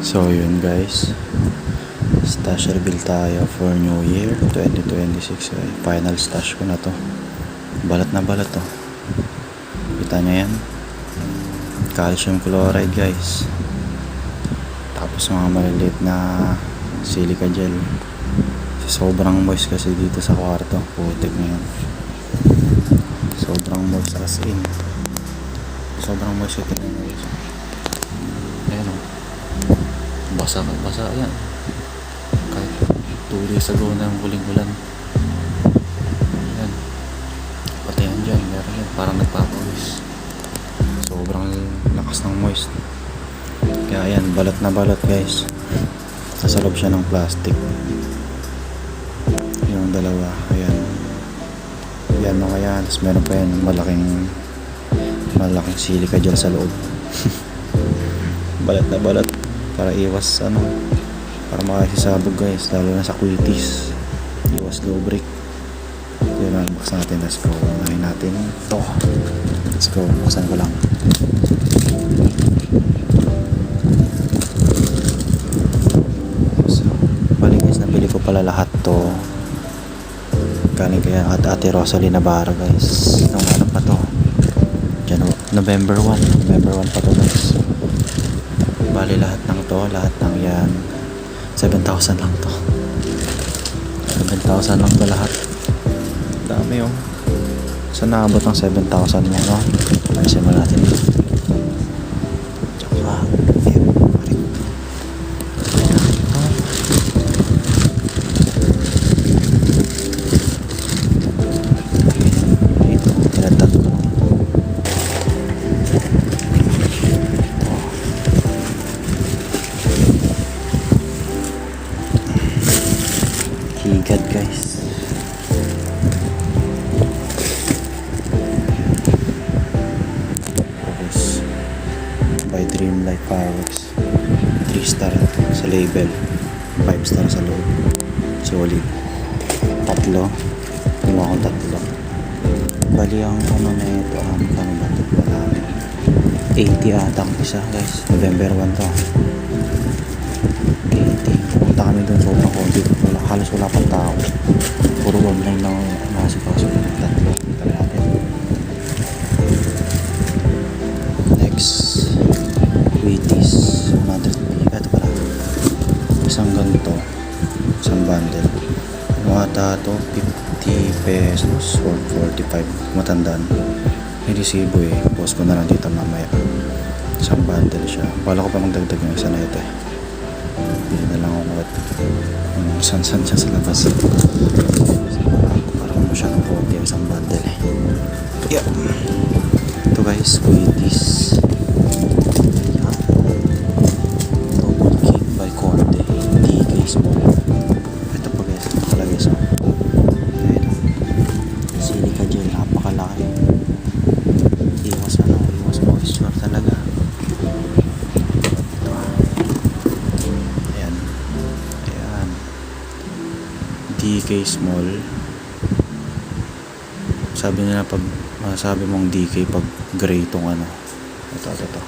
So yun guys, stash reveal tayo for New Year 2026. Final stash ko na to. Balat na balat to. Kita nyo yan, calcium chloride guys. Tapos mga maliliit na silica gel. Sobrang moist kasi dito sa kwarto. Putik na yan. Sobrang moist as in. Sobrang moist ito guys. Ayan o, basa yan. Kahit 2 days ago na ang huling ulan. Yan, pati yan dyan, meron yan, parang nagpapawis. Sobrang lakas ng moist. Kaya yan, balat na balat guys. Nasa loob siya ng plastic. Yung dalawa, ayan. Yan mga yan. Tapos meron pa yan, malaking silica gel sa loob. Balat na balat para iwas para makasisabog guys, lalo na sa quities. Iwas low break. Yun, unbox natin. Let's go. Unahin natin ito. Let's go. Buksan ko lang. So, bali guys, nabili ko pala lahat to galing kaya Ate Rosalie Navarro guys. Nung ano pa to, November 1 pa to guys. Bali lahat ng yan 7,000 lang to. 7,000 lang to lahat. Dami oh. Saan naabot ng 7,000 mo, no? Ayusin mo natin. Tsaka ito, tinatag ko. Higat guys. Tapos by Dreamlight Fireworks, 3 star sa label, 5 star sa loob. Solid. Tatlo. Kinuha akong tatlo. Bali ang na ito, kano ba ito? 80 ata ang isa guys. November 1 to. 80. Pumunta kami dun, sobrang konti. Halos wala pang tao. Puro online lang nakasikaso. Tatlo. Kita natin. Next, Wheaties 100. Ito pala, isang ganito, isang bundle. Ano ata ito? 50 pesos or 45. Matandaan. May resibo eh. Post ko na lang dito mamaya. Isang bundle siya. Bala ko pa magdagdag yung isa na ito eh. Hindi na lang ako san-san siya sa labas. Parang masyadong konti ang isang bundle eh. Yeah. Ito guys, Wheaties. Yeah. Double King by Conde. DK Small. Ito pa guys, nakalagay sa silica gel, napakalaki. Iwas moisture talaga. DK Small. Sabi nila pag sabi mong DK pag gray tong ito.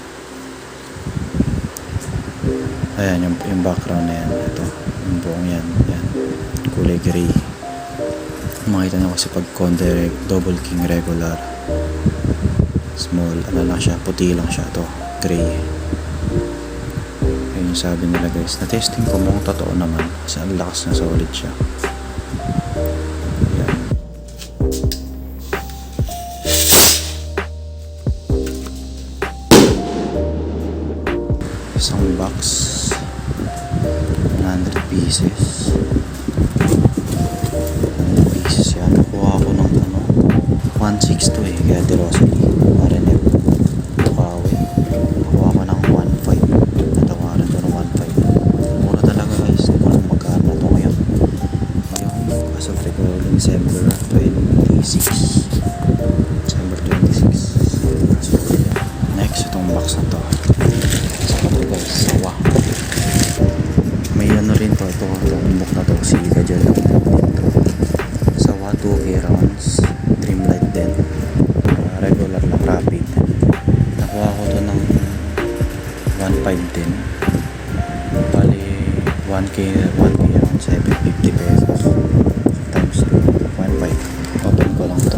Ayan yung background na yan. Ito yung buong yan kulay gray. Makita nyo kasi pag Conde Double King regular small, lang siya, puti lang siya. Ito gray. Ayun yung sabi nila guys. Na testing ko mong totoo naman kasi ang lakas na, solid siya. Isang box, 100 pieces. 100 pieces yan. Nakuha ko ng 1.6 to eh, kaya Ate Rosalie RNF Tukawi. Nakuha ko ng 1.5. Natawaran ko ng 1.5. Mura talaga guys. Hindi ko lang magkano na ito ngayon. As of recording December 26. So, next itong box na to. Guys, sawa. May rin to, itong book na to, silica gel lang dito. Sawa 2K rounds, Dreamlight din. Regular lang, rapid. Nakuha ko to ng 1.5 din. 1K, 1K around 750 pesos. Times 2, 1.5. Open ko lang to.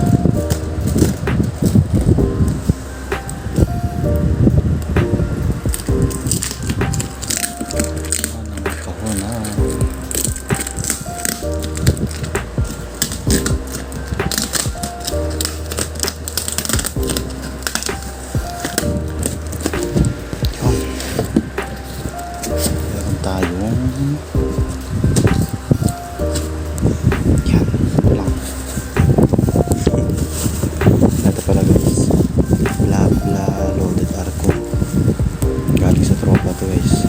Ano may kahon na. Meron tayong yan lang. Ito pala guys, bla bla loaded arco, galing sa tropa to guys.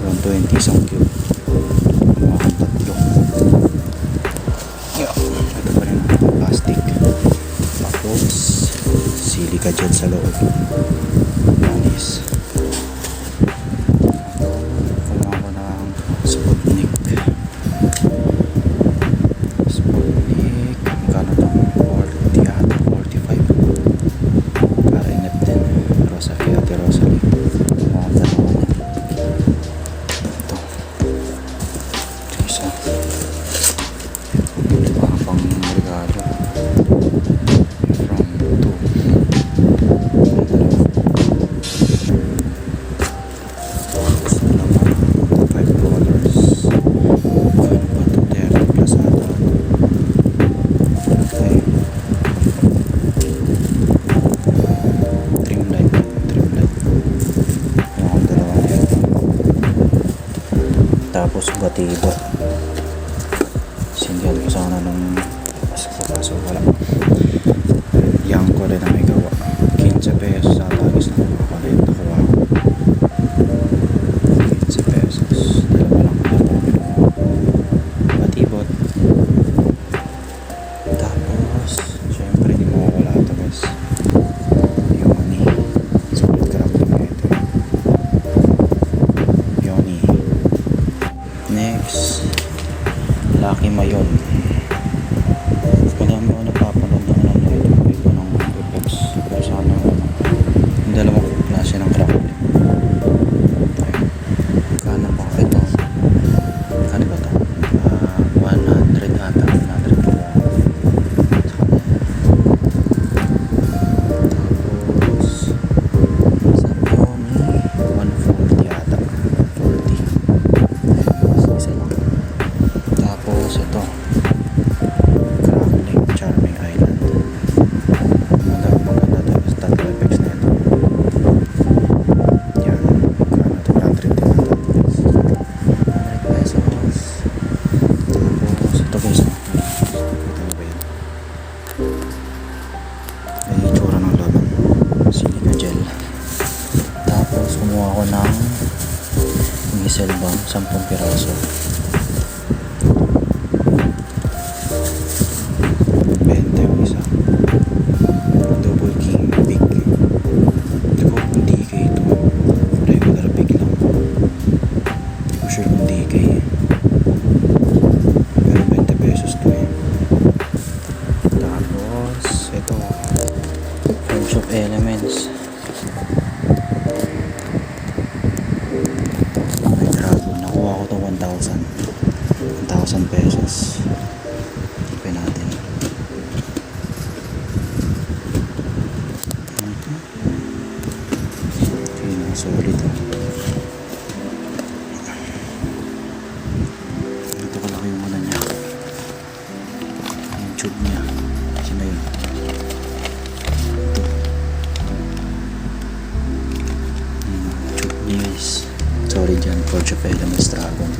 120 isang cube, mga tatlo. Ito pa rin plastic, tapos silica gel sa loob. Manis. Kumuha ko ng Sputnik. Magkano to? 40 ata, 45. Para inip din. Rosa kay Ate Rosalie. Kumuha ko dalawa niya. Ito. Ito isa. Ito parang pang regalo. From 2. Tapos batido. Sindihan ko sana nung kaso wala. Yang ko rin na may gawa. 15 pesos sa tagis na makakulit. Nakuha ko 15 pesos. Dalawa lang batibot. Tapos syempre di mawawala ito guys, Yoni. Solid crab din ito. Yoni. Next, Lucky Mayon. Madami ako napapanood na ano na ito. May ko ng effects. Pero sana yung dalawang klase ng crackling. Magkano pa ito? Ano ba ito? 100 ata. 100 kilo. Tapos sa Yomi 140 ata. 40. Isa lang. Tapos ito, Crackling Charming Island. Maganda to. Tatlo effects na ito. Yan. Magkano ito? 100 din ata. 100 pesos. Tapos ito guys. Ito ba yan? Ay, itsura ng laban. Silica gel. Tapos kumuha ko ng missile bomb, 10 piraso. 20 yung isa. Double King Big. Hindi ko kung DK ito. Regular big lang. Hindi ko sure kung DK. Pero 20 pesos to eh. Tapos ito, Friendship Elements. May dragon. Nakuha ko to 1,000 pesos. Ipin natin. Okay na, solid. Ito kalaki yung muna niya. Yung tube niya. Kasi na yun. Ito. Tube niya guys. Solid yan. Forge of Elements Dragon.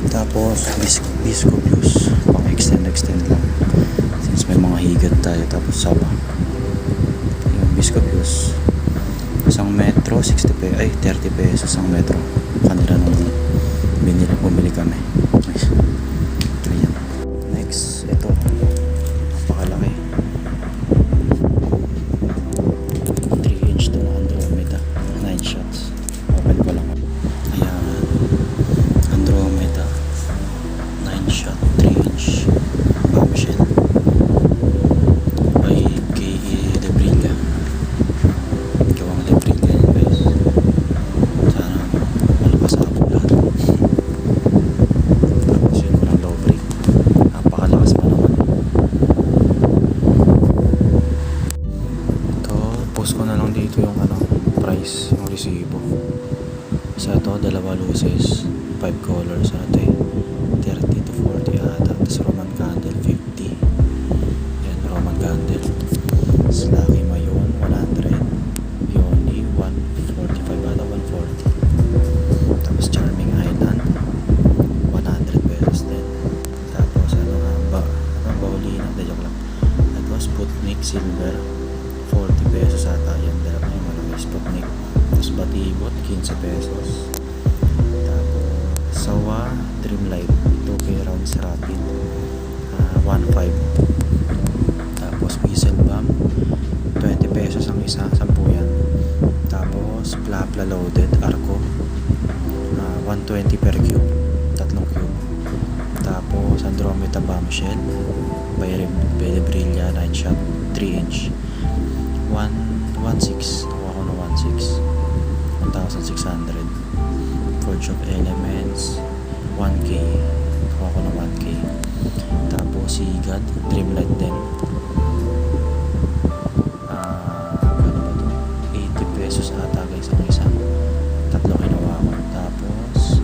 Tapos Bisco Views. Pang extend lang. Since may mga higat tayo. Tapos saba. Yung Bisco Views. Isang metro, 30 pesos ang metro. Kanila nung bumili kami. Nice. Ayan. Next, ito. Napakalaki. 3-inch to Andromeda. 9 shots. Open ko lang. Ayan. Andromeda. 9 shot, 3-inch. Bombshell. By K.E. Lebrilla. Gawang Lebrilla yan guys. Sana malakas ako lahat. Isa to, dalawa luces, 5 colors, ano to eh, 30 to 40 ata. Tapos Roman candle, 50. Yan, Roman candle. Tapos Lucky Mayon, 100. Peony, 145 ata, 140. Tapos Charming Island, 100 pesos din. Tapos ano nga ba, ano Baulina, joke lang. Tapos Sputnik Silver, 40 pesos ata. Yan, dalawa yung malaki Sputnik. Tapos Batibot, 15 pesos. Tapos Sawa Dreamlight, 2K rounds rapid, 1.5. Tapos Whistle Bomb, 20 pesos ang isa, 10 yan. Tapos Plapla Loaded Arco, 120 per cube, 3 cube. Tapos Andromeda Bombshell by Brilla Night Shot, 3 inch, 1.6. Nakuha ko na 1.6, 1,600. Forge of Elements, 1K. Nakuha ko na 1K. Tapos Sigad Dreamlight din, ano ba to, 80 pesos ata guys ang isa. 3 kinuha ko. Tapos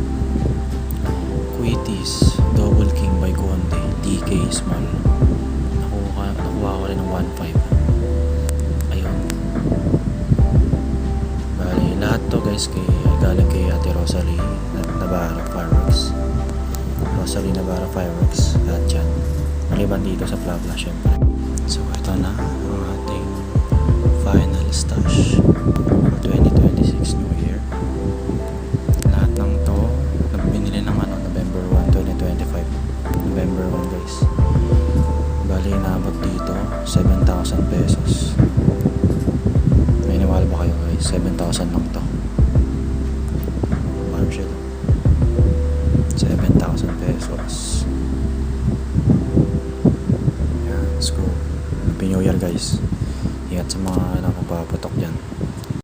Quitis Double King by Conde, DK small, nakuha ko rin ng 1.5. Ayun, bali lahat to guys galing kay Ate Rosalie Navarro Fireworks. Rosalie Navarro Fireworks, lahat yan maliban dito sa Plapla syempre. So ito na ang ating final stash for 2026 New Year. Lahat ng to nagbinili ng November 1, 2025. November 1 guys. Bali naabot dito 7,000 pesos. May niwala ba kayo guys? 7,000 lang to. Marshall, 7,000 pesos. Yan, let's go. Happy New Year guys. Ingat sa mga magpapatok dyan.